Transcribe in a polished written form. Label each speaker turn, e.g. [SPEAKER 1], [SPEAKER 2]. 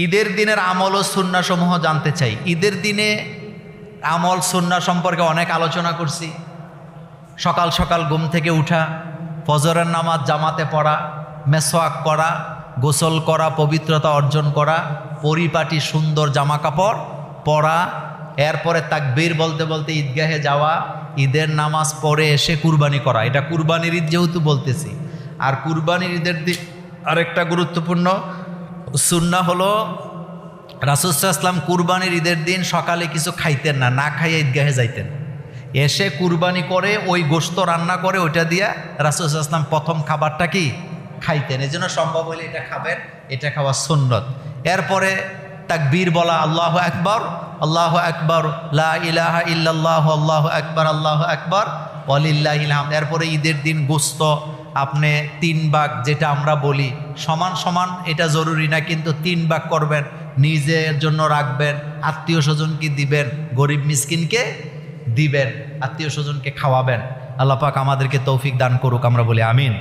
[SPEAKER 1] ঈদের দিনের আমল ও সুন্নাহ সমূহ জানতে চাই। ঈদের দিনে আমল সুন্নাহ সম্পর্কে অনেক আলোচনা করছি। সকাল সকাল ঘুম থেকে উঠা, ফজরের নামাজ জামাতে পড়া, মেসওয়াক করা, গোসল করা, পবিত্রতা অর্জন করা, পরিপাটি সুন্দর জামা কাপড় পরা, এরপরে তাকবীর বলতে বলতে ঈদগাহে যাওয়া, ঈদের নামাজ পড়ে এসে কুরবানি করা। এটা কুরবানির ঈদ যেহেতু বলতেছি। আর কুরবানির ঈদের দিন আরেকটা গুরুত্বপূর্ণ সুন্নাহ হলো রাসূল সাল্লাল্লাহু আলাইহি ওয়াসাল্লাম কুরবানির ঈদের দিন সকালে কিছু খাইতেন না, না খাইয়ে ঈদগাহে যাইতেন। এসে কুরবানি করে ওই গোশত রান্না করে ওইটা দিয়া রাসূল সাল্লাল্লাহু আলাইহি ওয়াসাল্লাম প্রথম খাবারটা কি খাইতেন। এই জন্য সম্ভব হলে এটা খাবেন, এটা খাওয়া সুন্নত। এরপরে তাকবীর বলা, আল্লাহু আকবার, আল্লাহু আকবার, লা ইলাহা ইল্লাল্লাহ, আল্লাহু আকবার, আল্লাহু আকবার, ওয়ালিল্লাহিল হামদ। এরপরে ঈদের দিন গোশত আপনি 3 ভাগ, যেটা আমরা বলি সমান সমান, এটা জরুরি না, কিন্তু 3 ভাগ করবেন, নিজের জন্য রাখবেন, আত্মীয় স্বজনকে দিবেন, গরিব মিসকিনকে দিবেন, আত্মীয় স্বজনকে খাওয়াবেন। আল্লাহ পাক আমাদেরকে তৌফিক দান করুক, আমরা বলি আমিন।